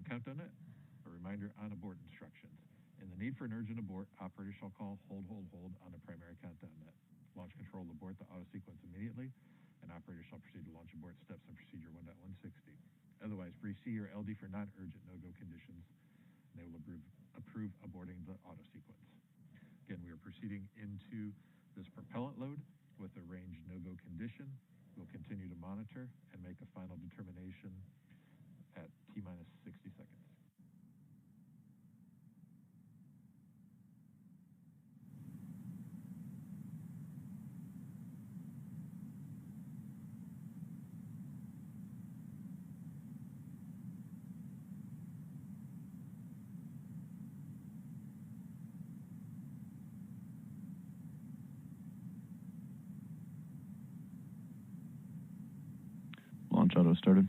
countdown net, a reminder on abort instructions. In the need for an urgent abort, operators shall call hold on the primary countdown net. Launch control will abort the auto sequence immediately, and operators shall proceed to launch abort steps on procedure 1.160. Otherwise, brief C or LD for non-urgent no-go conditions, and they will approve aborting the auto sequence. Again, we are proceeding into this propellant load with a range no-go condition. We'll continue to monitor and make a final determination at T-minus 60 seconds. Launch auto started.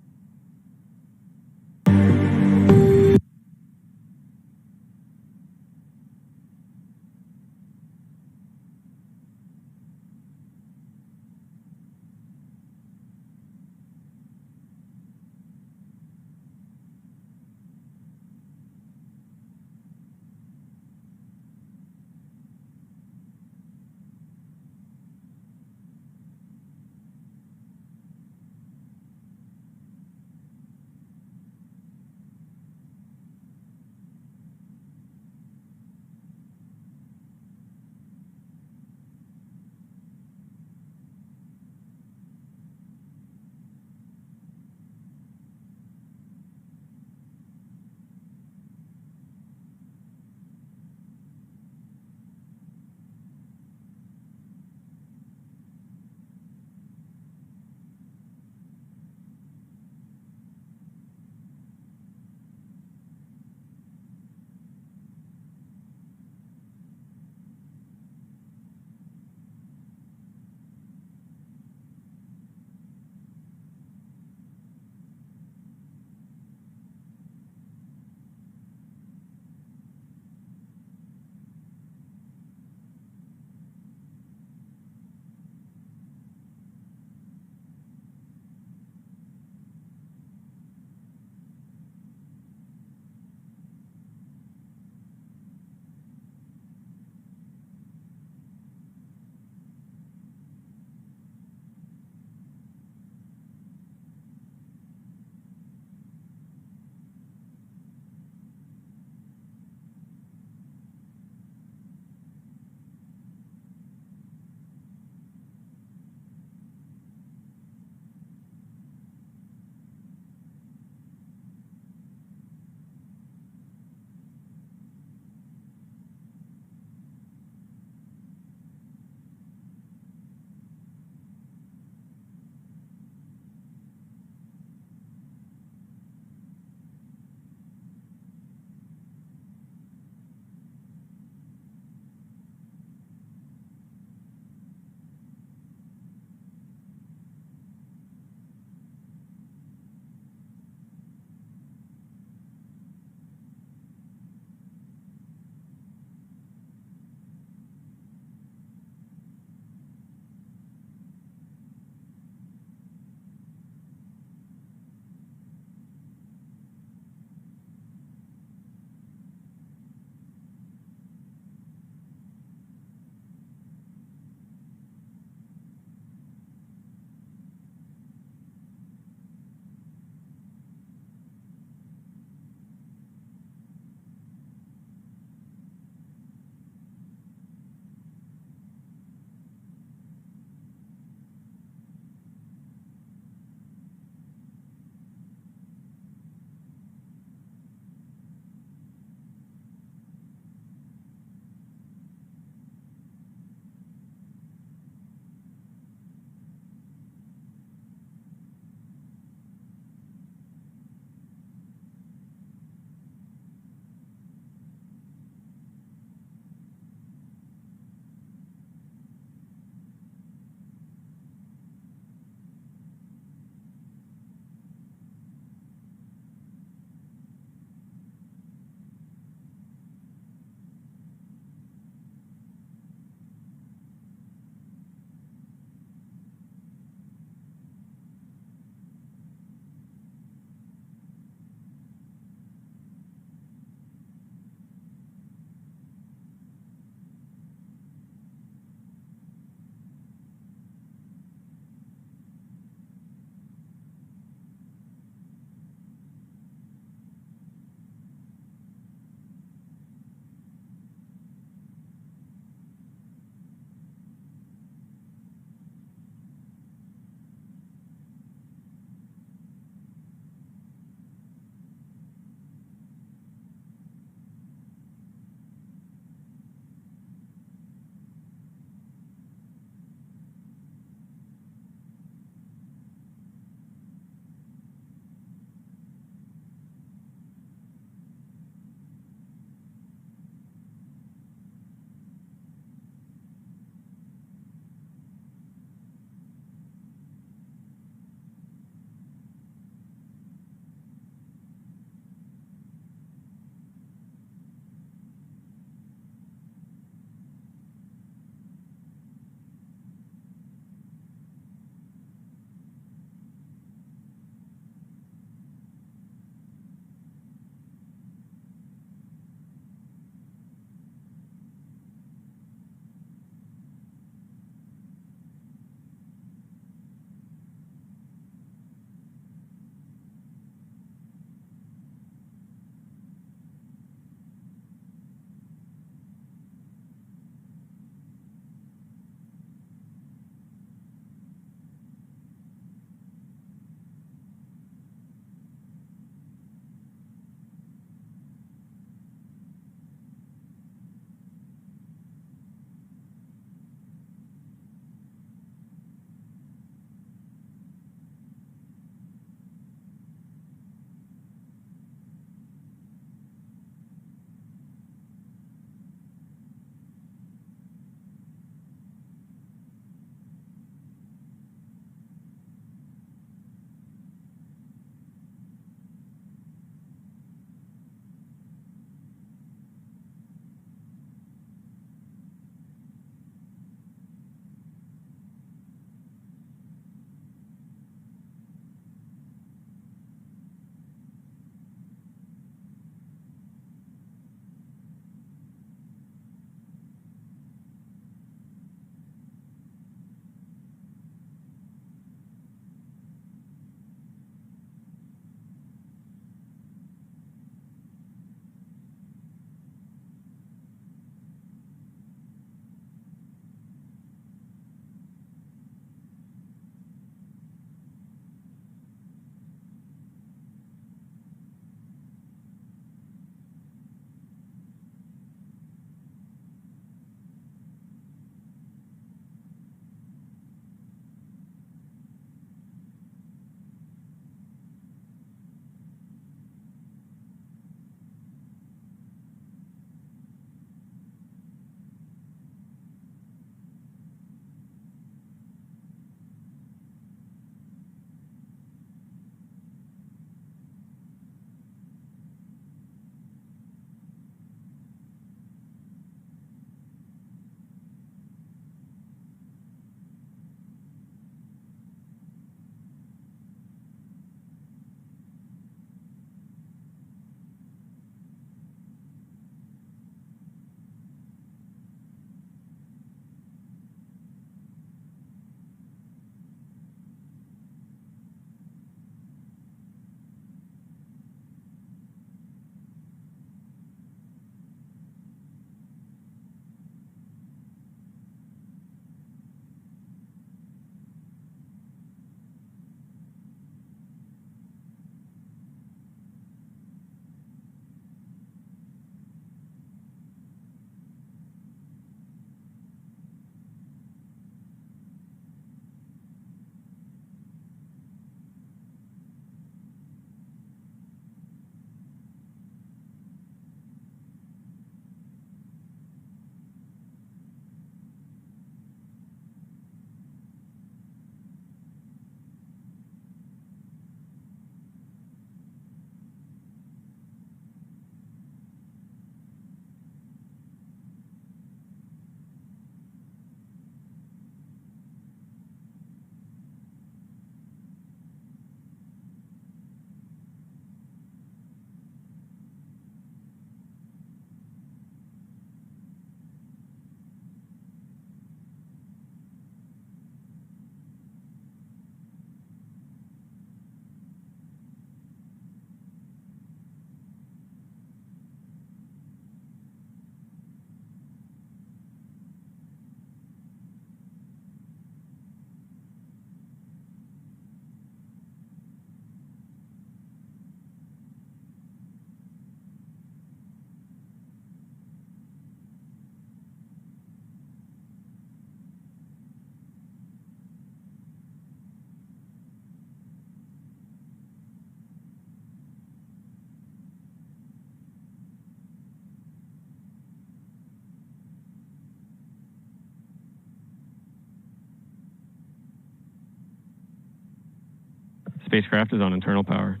spacecraft is on internal power.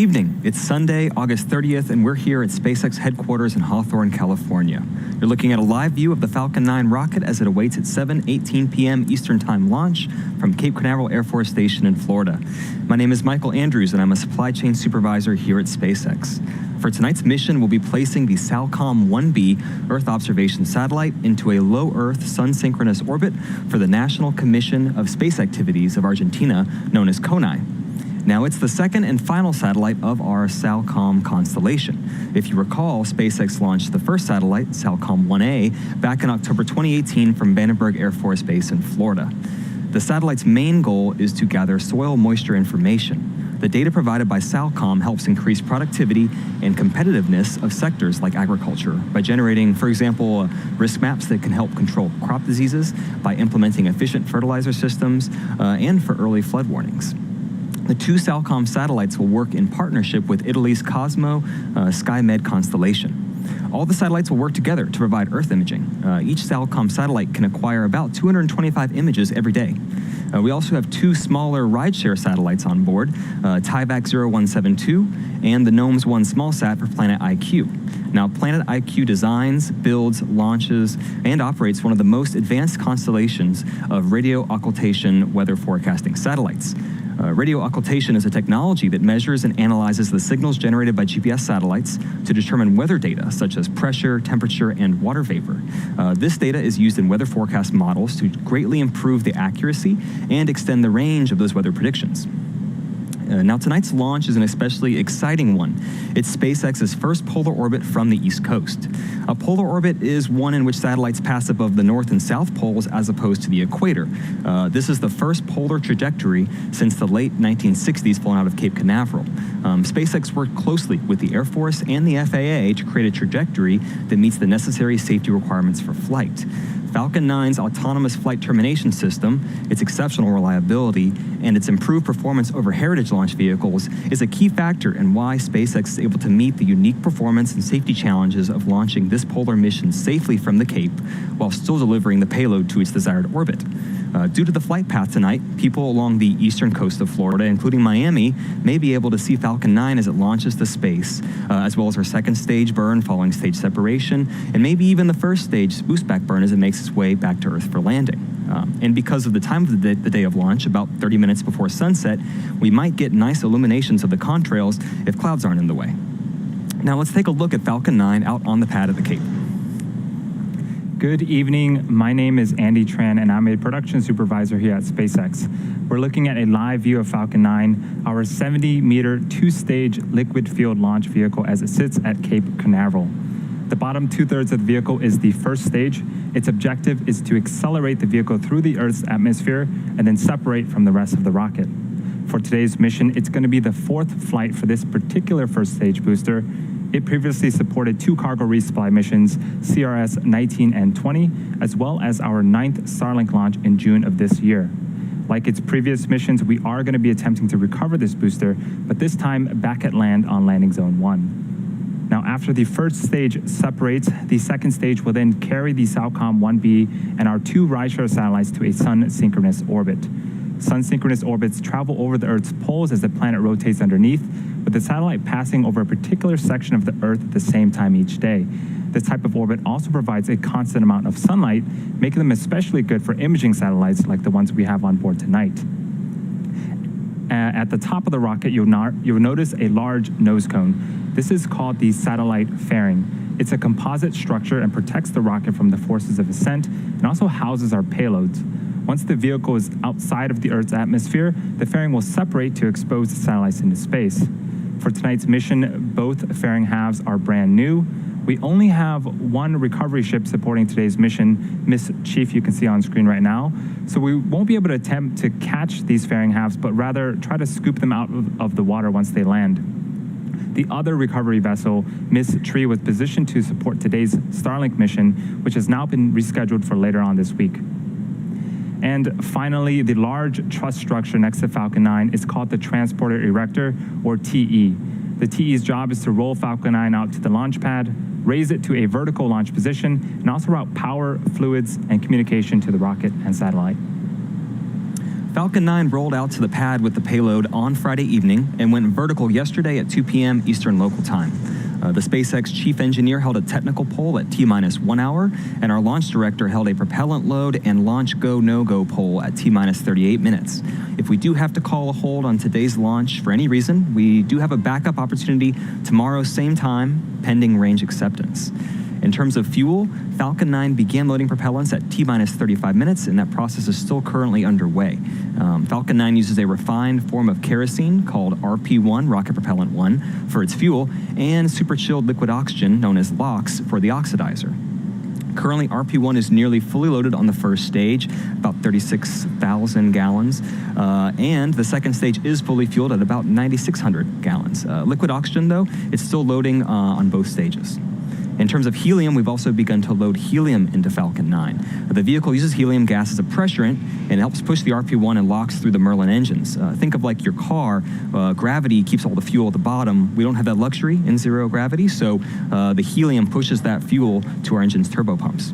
evening. It's Sunday, August 30th, and we're here at SpaceX headquarters in Hawthorne, California. You're looking at a live view of the Falcon 9 rocket as it awaits its 7:18 p.m. Eastern Time launch from Cape Canaveral Air Force Station in Florida. My name is Michael Andrews, and I'm a supply chain supervisor here at SpaceX. For tonight's mission, we'll be placing the SAOCOM-1b Earth observation satellite into a low-Earth sun-synchronous orbit for the National Commission of Space Activities of Argentina, known as CONAI. Now, it's the second and final satellite of our SAOCOM constellation. If you recall, SpaceX launched the first satellite, SAOCOM-1a, back in October 2018 from Vandenberg Air Force Base in Florida. The satellite's main goal is to gather soil moisture information. The data provided by SAOCOM helps increase productivity and competitiveness of sectors like agriculture by generating, for example, risk maps that can help control crop diseases, by implementing efficient fertilizer systems, and for early flood warnings. The two SAOCOM satellites will work in partnership with Italy's Cosmo SkyMed constellation. All the satellites will work together to provide Earth imaging. Each SAOCOM satellite can acquire about 225 images every day. We also have two smaller rideshare satellites on board, Tyvac 0172 and the GNOMES 1 small sat for Planet IQ. Now, Planet IQ designs, builds, launches, and operates one of the most advanced constellations of radio occultation weather forecasting satellites. Radio occultation is a technology that measures and analyzes the signals generated by GPS satellites to determine weather data such as pressure, temperature, and water vapor. This data is used in weather forecast models to greatly improve the accuracy and extend the range of those weather predictions. Now, tonight's launch is an especially exciting one. It's SpaceX's first polar orbit from the East Coast. A polar orbit is one in which satellites pass above the North and South poles as opposed to the equator. This is the first polar trajectory since the late 1960s flown out of Cape Canaveral. SpaceX worked closely with the Air Force and the FAA to create a trajectory that meets the necessary safety requirements for flight. Falcon 9's autonomous flight termination system, its exceptional reliability, and its improved performance over heritage launch vehicles is a key factor in why SpaceX is able to meet the unique performance and safety challenges of launching this polar mission safely from the Cape while still delivering the payload to its desired orbit. Due to the flight path tonight, people along the eastern coast of Florida, including Miami, may be able to see Falcon 9 as it launches to space, as well as our second stage burn following stage separation, and maybe even the first stage boostback burn as it makes its way back to Earth for landing. And because of the time of the day of launch, about 30 minutes before sunset, we might get nice illuminations of the contrails if clouds aren't in the way. Now let's take a look at Falcon 9 out on the pad at the Cape. Good evening. My name is Andy Tran, and I'm a production supervisor here at SpaceX. We're looking at a live view of Falcon 9, our 70-meter, two-stage liquid-fueled launch vehicle as it sits at Cape Canaveral. The bottom two-thirds of the vehicle is the first stage. Its objective is to accelerate the vehicle through the Earth's atmosphere and then separate from the rest of the rocket. For today's mission, it's going to be the fourth flight for this particular first stage booster. It previously supported two cargo resupply missions, CRS 19 and 20, as well as our 9th Starlink launch in June of this year. Like its previous missions, we are going to be attempting to recover this booster, but this time back at land on Landing Zone 1. Now, after the first stage separates, the second stage will then carry the SAOCOM-1b and our two rideshare satellites to a sun-synchronous orbit. Sun-synchronous orbits travel over the Earth's poles as the planet rotates underneath, with the satellite passing over a particular section of the Earth at the same time each day. This type of orbit also provides a constant amount of sunlight, making them especially good for imaging satellites like the ones we have on board tonight. At the top of the rocket, you'll notice a large nose cone. This is called the satellite fairing. It's a composite structure and protects the rocket from the forces of ascent and also houses our payloads. Once the vehicle is outside of the Earth's atmosphere, the fairing will separate to expose the satellites into space. For tonight's mission, both fairing halves are brand new. We only have one recovery ship supporting today's mission, Miss Chief, you can see on screen right now. So we won't be able to attempt to catch these fairing halves, but rather try to scoop them out of the water once they land. The other recovery vessel, Miss Tree, was positioned to support today's Starlink mission, which has now been rescheduled for later on this week. And finally, the large truss structure next to Falcon 9 is called the Transporter Erector, or TE. The TE's job is to roll Falcon 9 out to the launch pad, raise it to a vertical launch position, and also route power, fluids, and communication to the rocket and satellite. Falcon 9 rolled out to the pad with the payload on Friday evening and went vertical yesterday at 2 p.m. Eastern Local Time. The SpaceX chief engineer held a technical poll at T-minus 1 hour, and our launch director held a propellant load and launch go, no-go poll at T-minus 38 minutes. If we do have to call a hold on today's launch for any reason, we do have a backup opportunity tomorrow, same time, pending range acceptance. In terms of fuel, Falcon 9 began loading propellants at T-minus 35 minutes, and that process is still currently underway. Falcon 9 uses a refined form of kerosene called RP1, Rocket Propellant 1, for its fuel, and super-chilled liquid oxygen, known as LOX, for the oxidizer. Currently, RP1 is nearly fully loaded on the first stage, about 36,000 gallons, and the second stage is fully fueled at about 9,600 gallons. Liquid oxygen, though, it's still loading on both stages. In terms of helium, we've also begun to load helium into Falcon 9. The vehicle uses helium gas as a pressurant, and it helps push the RP1 and LOX through the Merlin engines. Think of like your car, gravity keeps all the fuel at the bottom. We don't have that luxury in zero gravity, so the helium pushes that fuel to our engine's turbopumps.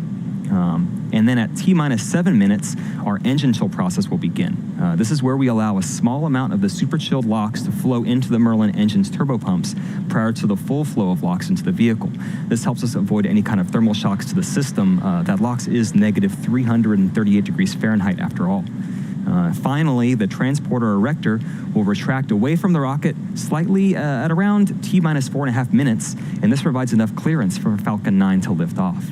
And then at T-minus 7 minutes, our engine chill process will begin. This is where we allow a small amount of the super chilled LOX to flow into the Merlin engine's turbopumps prior to the full flow of LOX into the vehicle. This helps us avoid any kind of thermal shocks to the system. That LOX is negative 338 degrees Fahrenheit after all. Finally, the transporter erector will retract away from the rocket slightly at around T-minus 4.5 minutes, and this provides enough clearance for Falcon 9 to lift off.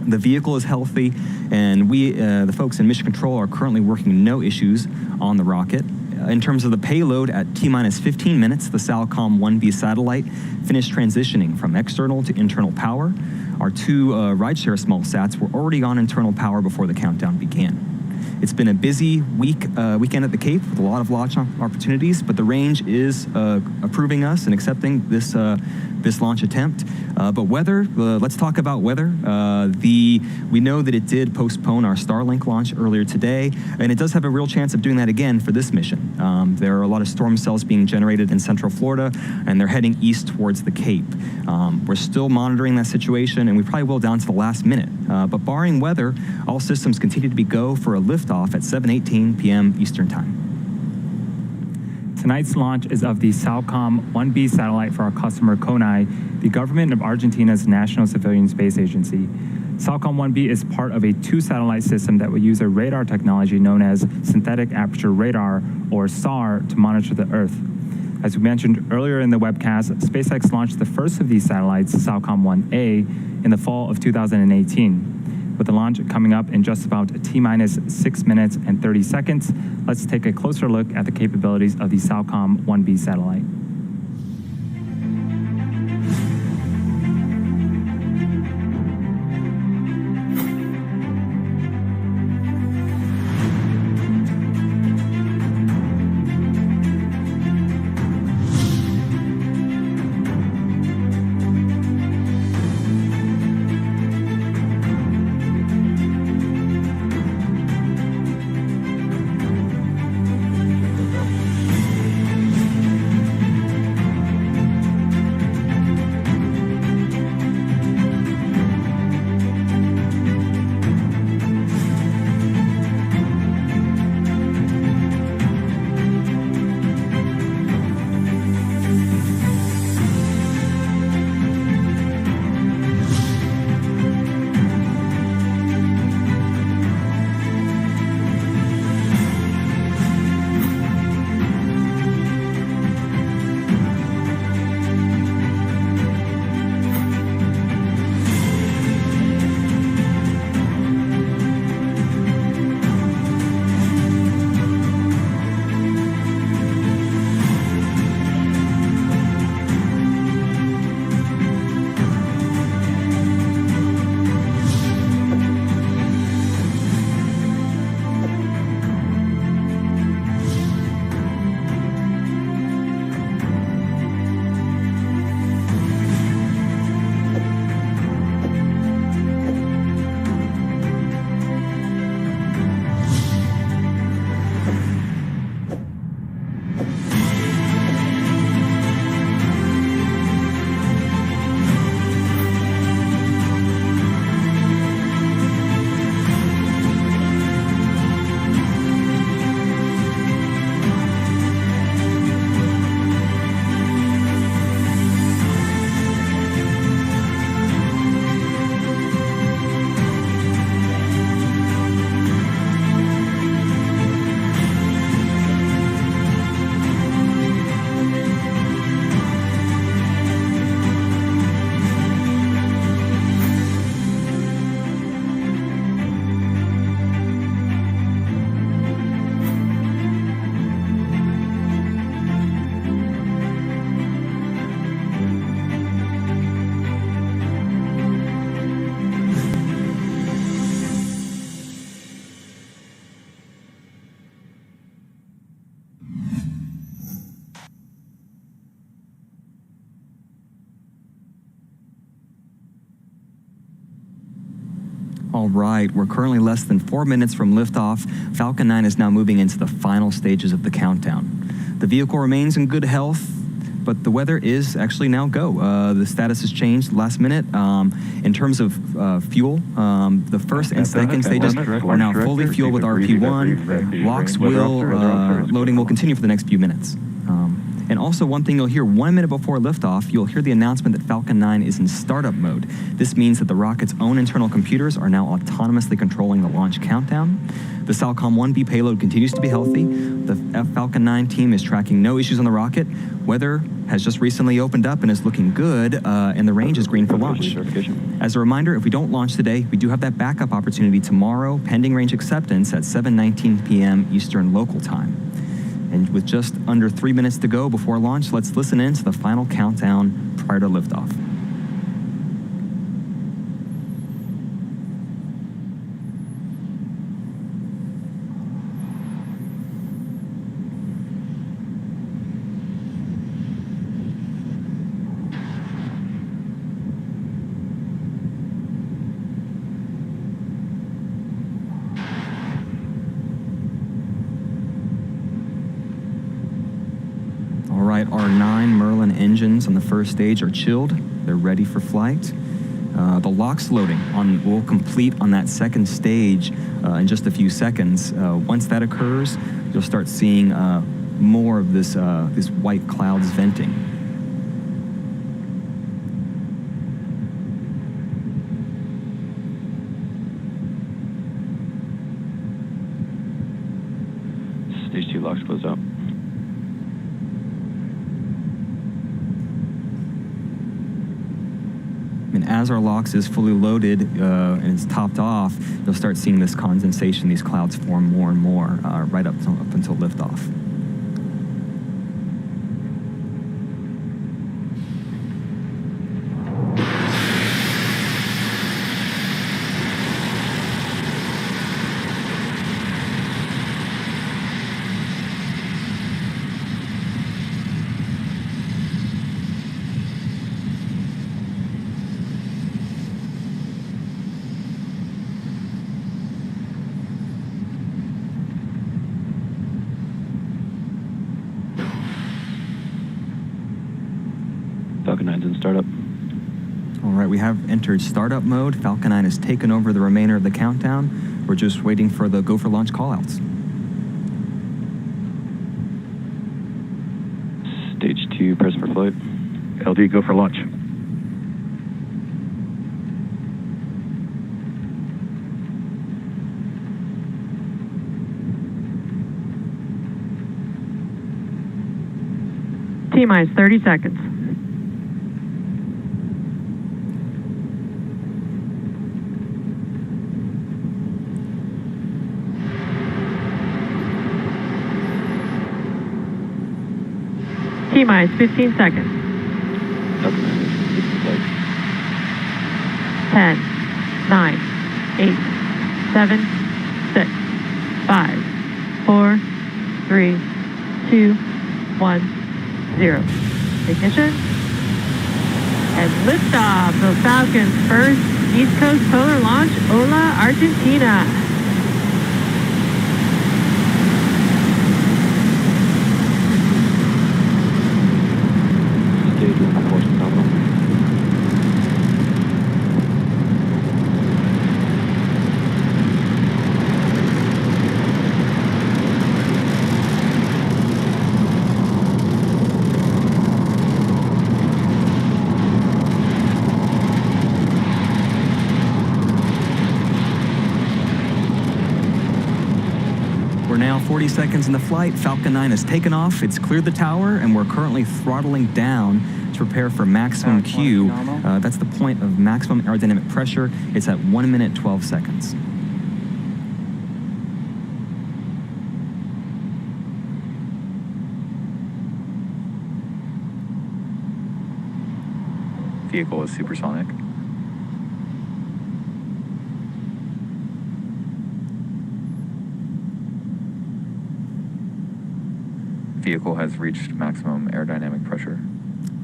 The vehicle is healthy, and we, the folks in Mission Control, are currently working no issues on the rocket. In terms of the payload, at T-minus 15 minutes, the SAOCOM-1b satellite finished transitioning from external to internal power. Our two rideshare small sats were already on internal power before the countdown began. It's been a busy weekend at the Cape with a lot of launch opportunities, but the range is approving us and accepting this launch attempt. But weather, let's talk about weather. We know that it did postpone our Starlink launch earlier today, and it does have a real chance of doing that again for this mission. There are a lot of storm cells being generated in Central Florida, and they're heading east towards the Cape. We're still monitoring that situation, and we probably will down to the last minute. But barring weather, all systems continue to be go for a liftoff at 7:18 p.m. Eastern Time. Tonight's launch is of the SAOCOM-1b satellite for our customer CONAI, the government of Argentina's National Civilian Space Agency. SAOCOM-1b is part of a two-satellite system that will use a radar technology known as Synthetic Aperture Radar, or SAR, to monitor the Earth. As we mentioned earlier in the webcast, SpaceX launched the first of these satellites, SAOCOM-1a, in the fall of 2018. With the launch coming up in just about T-minus 6 minutes and 30 seconds, let's take a closer look at the capabilities of the SAOCOM-1b satellite. All right, we're currently less than 4 minutes from liftoff. Falcon 9 is now moving into the final stages of the countdown. The vehicle remains in good health, but the weather is actually now go. The status has changed last minute. In terms of fuel, the first and second stages are now fully fueled with RP1. LOX loading will continue for the next few minutes. And also one thing you'll hear 1 minute before liftoff, you'll hear the announcement that Falcon 9 is in startup mode. This means that the rocket's own internal computers are now autonomously controlling the launch countdown. The SAOCOM-1b payload continues to be healthy. The Falcon 9 team is tracking no issues on the rocket. Weather has just recently opened up and is looking good, and the range is green for launch. As a reminder, if we don't launch today, we do have that backup opportunity tomorrow, pending range acceptance at 7:19 p.m. Eastern local time. And with just under 3 minutes to go before launch, let's listen in to the final countdown prior to liftoff. All right, our 9 Merlin engines on the first stage are chilled. They're ready for flight. The LOX loading will complete on that second stage in just a few seconds. Once that occurs, you'll start seeing more of this white clouds venting. Stage 2 LOX closed out. And as our LOX is fully loaded and it's topped off, you'll start seeing this condensation, these clouds form more and more right up until liftoff. Falcon 9's in startup. All right, we have entered startup mode. Falcon 9 has taken over the remainder of the countdown. We're just waiting for the go for launch callouts. Stage 2, press for flight. LD, go for launch. T-minus 30 seconds. T-minus 15 seconds. Falcon 9 is in flight. 10, 9, 8, 7, 6, 5, 4, 3, 2, 1. 0. Ignition. And liftoff of Falcon's first East Coast polar launch, Ola, Argentina. Stage 1 force phenomenal. We're now 40 seconds into flight. Falcon 9 has taken off. It's cleared the tower, and we're currently throttling down to prepare for maximum Q. That's the point of maximum aerodynamic pressure. It's at 1 minute, 12 seconds. Vehicle is supersonic. Vehicle has reached maximum aerodynamic pressure.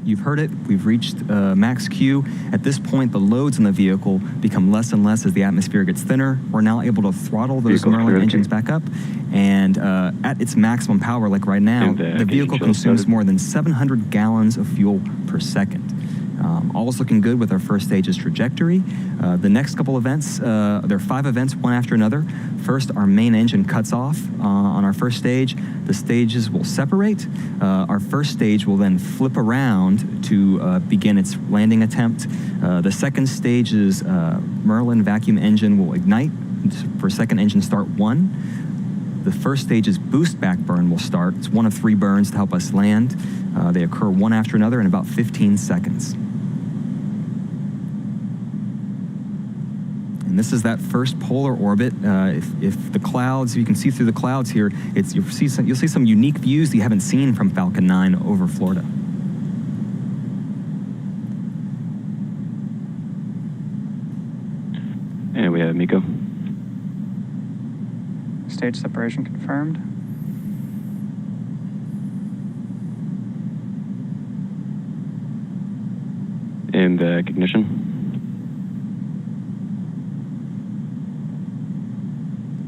You've heard it. We've reached max Q. At this point, the loads in the vehicle become less and less as the atmosphere gets thinner. We're now able to throttle those Vehicle Merlin clear, engines okay. back up. And at its maximum power, like right now, And the vehicle engine consumes started. more than 700 gallons of fuel per second. All's looking good with our first stage's trajectory. The next couple events, there are 5 events, one after another. First, our main engine cuts off on our first stage. The stages will separate. Our first stage will then flip around to begin its landing attempt. The second stage's Merlin vacuum engine will ignite for second engine start 1. The first stage's boost back burn will start. It's one of 3 burns to help us land. They occur one after another in about 15 seconds. And this is that first polar orbit. If the clouds, you can see through the clouds here, you'll see some unique views that you haven't seen from Falcon 9 over Florida. And we have Miko. Stage separation confirmed. And ignition.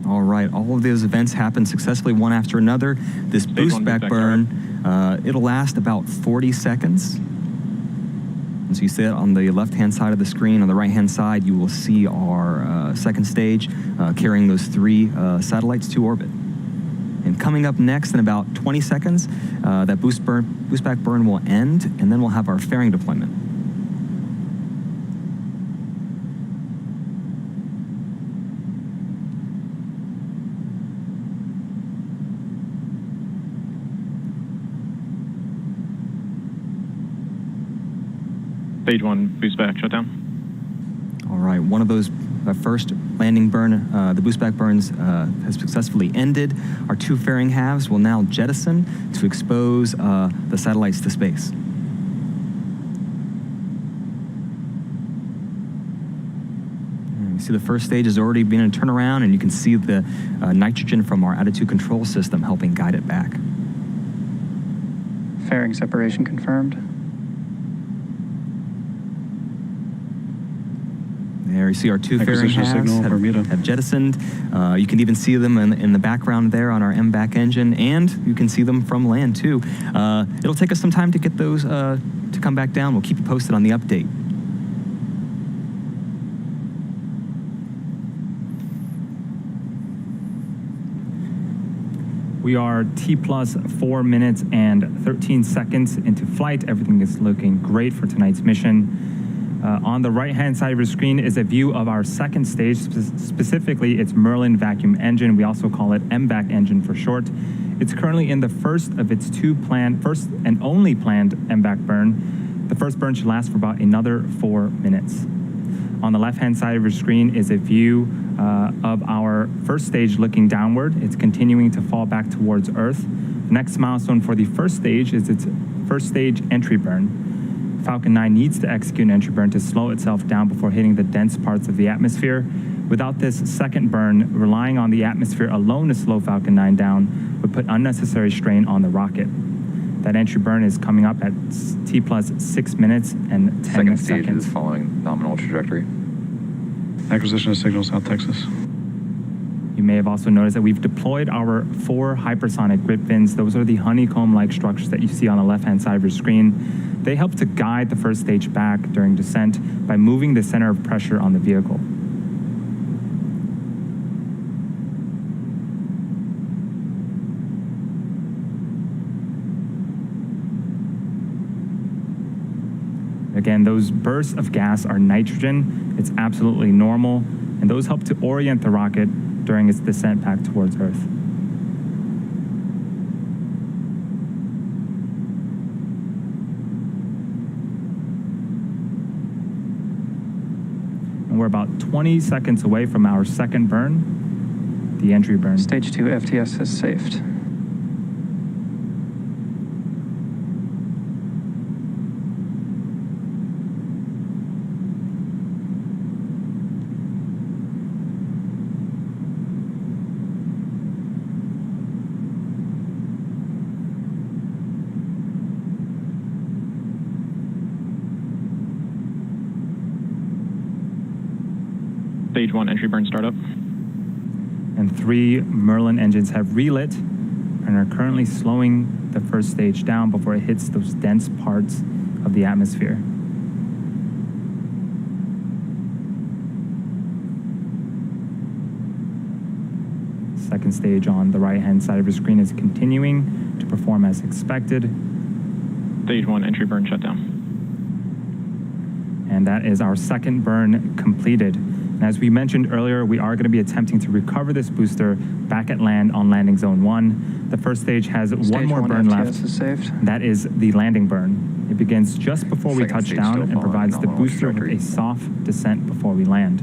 All right, all of those events happen successfully one after another. This boost back burn, it'll last about 40 seconds. And so you see it on the left-hand side of the screen. On the right-hand side, you will see our second stage carrying those 3 satellites to orbit. And coming up next in about 20 seconds, that boost back burn will end, and then we'll have our fairing deployment. Stage 1 boost back shutdown. All right, one of those first landing burn, the boost back burns has successfully ended. Our 2 fairing halves will now jettison to expose the satellites to space. And you see the first stage is already being a turnaround, and you can see the nitrogen from our attitude control system helping guide it back. Fairing separation confirmed. There you see our 2 fairing Acquisition halves signal, Bermuda. have jettisoned. You can even see them in the background there on our MVAC engine, and you can see them from land too. It'll take us some time to get those to come back down. We'll keep you posted on the update. We are T plus 4 minutes and 13 seconds into flight. Everything is looking great for tonight's mission. On the right-hand side of your screen is a view of our second stage, specifically its Merlin vacuum engine. We also call it MVAC engine for short. It's currently in the first of its 2 first and only planned MVAC burn. The first burn should last for about another 4 minutes. On the left-hand side of your screen is a view of our first stage looking downward. It's continuing to fall back towards Earth. The next milestone for the first stage is its first stage entry burn. Falcon 9 needs to execute an entry burn to slow itself down before hitting the dense parts of the atmosphere. Without this second burn, relying on the atmosphere alone to slow Falcon 9 down would put unnecessary strain on the rocket. That entry burn is coming up at T plus 6 minutes and 10 Second stage seconds. is following nominal trajectory. Acquisition of signal, South Texas. You may have also noticed that we've deployed our 4 hypersonic grip fins. Those are the honeycomb-like structures that you see on the left-hand side of your screen. They help to guide the first stage back during descent by moving the center of pressure on the vehicle. Again, those bursts of gas are nitrogen. It's absolutely normal, and those help to orient the rocket during its descent back towards Earth. And we're about 20 seconds away from our second burn, the entry burn. Stage 2 FTS has safed. Stage 1 entry burn startup. And 3 Merlin engines have relit and are currently slowing the first stage down before it hits those dense parts of the atmosphere. Second stage on the right-hand side of your screen is continuing to perform as expected. Stage 1 entry burn shutdown. And that is our second burn completed. And as we mentioned earlier, we are going to be attempting to recover this booster back at land on landing zone 1. The first stage has one more burn left. FTS is saved. That is the landing burn. It begins just before we Second touch stage down still and following provides the nominal booster with trajectory. a soft descent before we land.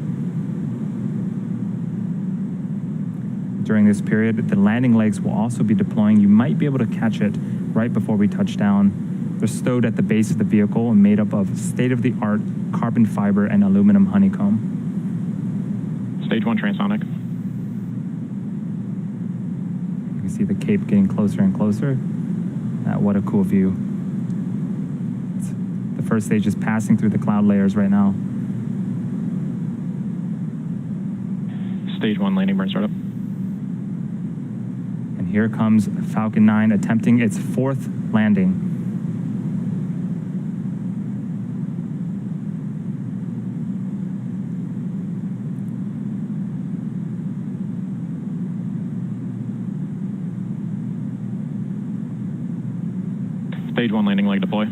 During this period, the landing legs will also be deploying. You might be able to catch it right before we touch down. They're stowed at the base of the vehicle and made up of state-of-the-art carbon fiber and aluminum honeycomb. Stage 1 transonic. You can see the Cape getting closer and closer. What a cool view. The first stage is passing through the cloud layers right now. Stage 1 landing burn startup. And here comes Falcon 9 attempting its 4th landing. Stage 1 landing leg deploy.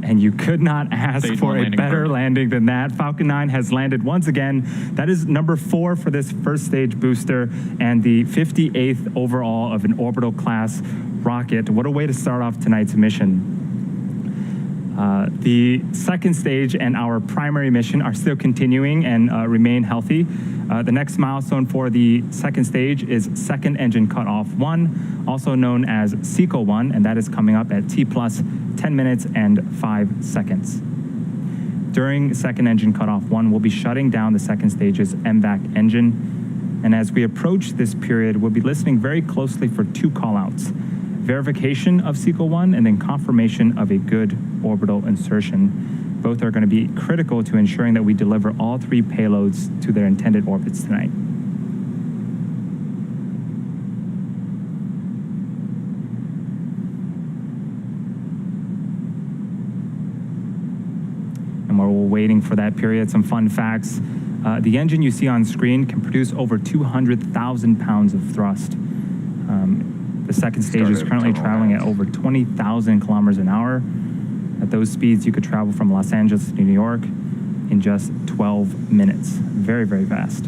And you could not ask Stage for 1 a landing better burn. landing than that. Falcon 9 has landed once again. That is number 4 for this first stage booster and the 58th overall of an orbital class rocket. What a way to start off tonight's mission. The second stage and our primary mission are still continuing and remain healthy. The next milestone for the second stage is second engine cutoff 1, also known as SAOCOM-1, and that is coming up at T plus 10 minutes and 5 seconds. During second engine cutoff 1, we'll be shutting down the second stage's MVAC engine. And as we approach this period, we'll be listening very closely for 2 callouts: verification of SAOCOM-1 and then confirmation of a good orbital insertion. Both are going to be critical to ensuring that we deliver all 3 payloads to their intended orbits tonight. And while we're waiting for that period, some fun facts. The engine you see on screen can produce over 200,000 pounds of thrust. The second stage is currently traveling at over 20,000 kilometers an hour. At those speeds, you could travel from Los Angeles to New York in just 12 minutes. Very, very fast.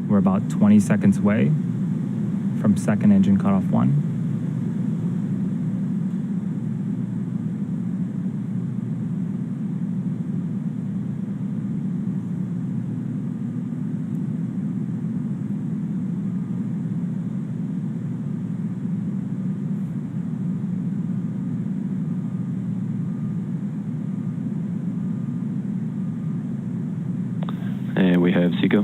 We're about 20 seconds away from second engine cutoff 1. And we have SECO.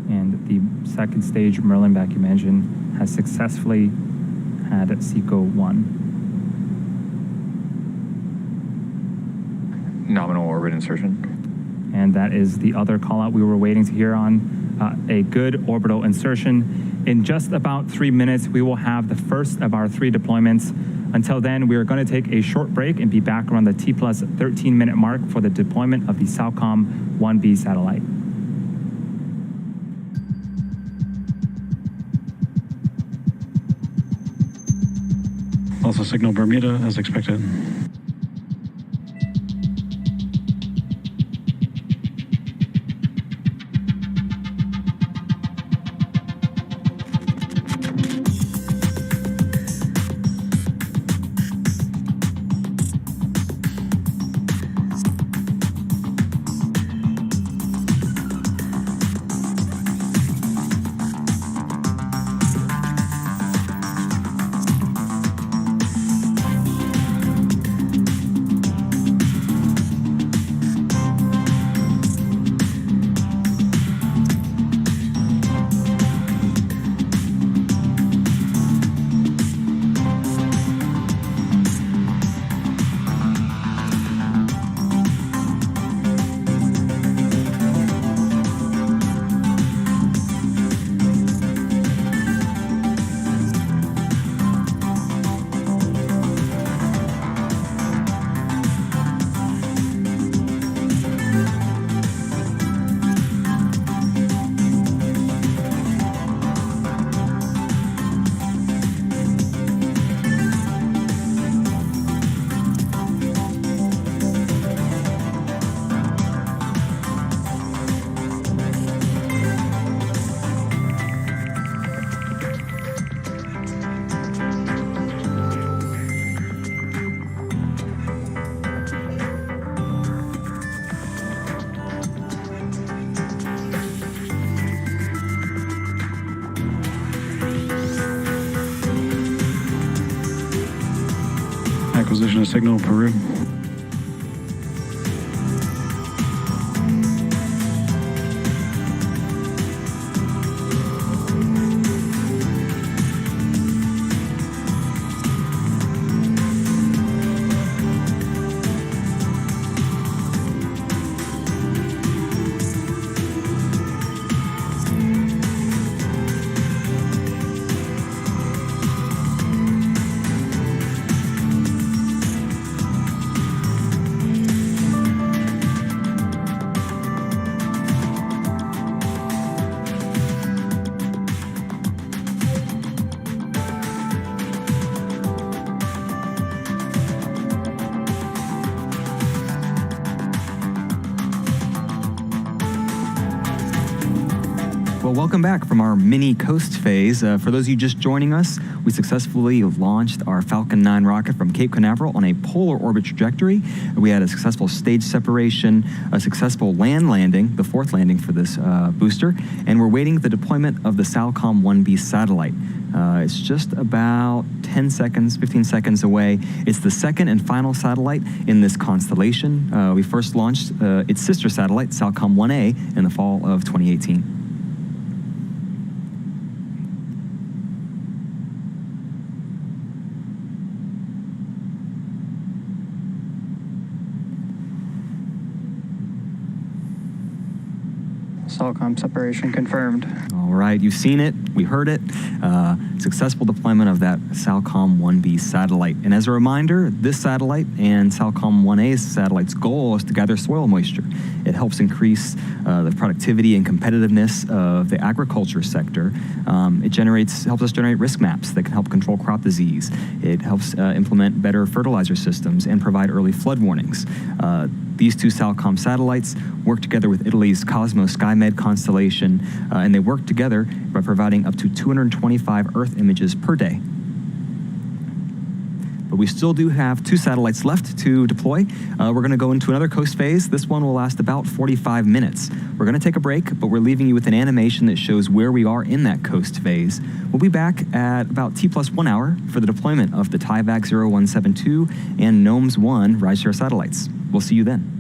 And the second stage Merlin vacuum engine has successfully had SAOCOM-1. Nominal orbit insertion. And that is the other call out we were waiting to hear on, a good orbital insertion. In just about 3 minutes, we will have the first of our 3 deployments. Until then, we are going to take a short break and be back around the T plus 13-minute mark for the deployment of the SAOCOM-1b satellite. Also signal Bermuda as expected. acquisition of signal, Peru. Well, welcome back from our mini coast phase. For those of you just joining us, we successfully launched our Falcon 9 rocket from Cape Canaveral on a polar orbit trajectory. We had a successful stage separation, a successful land landing, the fourth landing for this booster, and we're waiting the deployment of the SAOCOM-1b satellite. It's just about 10 seconds, 15 seconds away. It's the second and final satellite in this constellation. We first launched its sister satellite, SAOCOM-1a, in the fall of 2018. SAOCOM separation confirmed. All right, you've seen it, we heard it. Successful deployment of that SAOCOM-1b satellite. And as a reminder, this satellite and SAOCOM-1a's satellite's goal is to gather soil moisture. It helps increase the productivity and competitiveness of the agriculture sector. It helps us generate risk maps that can help control crop disease. It helps implement better fertilizer systems and provide early flood warnings. These two SAOCOM satellites work together with Italy's Cosmos SkyMed constellation, and they work together by providing up to 225 Earth images per day. But we still do have two satellites left to deploy. We're going to go into another coast phase. This one will last about 45 minutes. We're going to take a break, but we're leaving you with an animation that shows where we are in that coast phase. We'll be back at about T+1 hour for the deployment of the TIVAC 0172 and GNOMES 1 rideshare satellites. We'll see you then.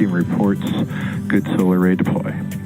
team reports good solar array deploy.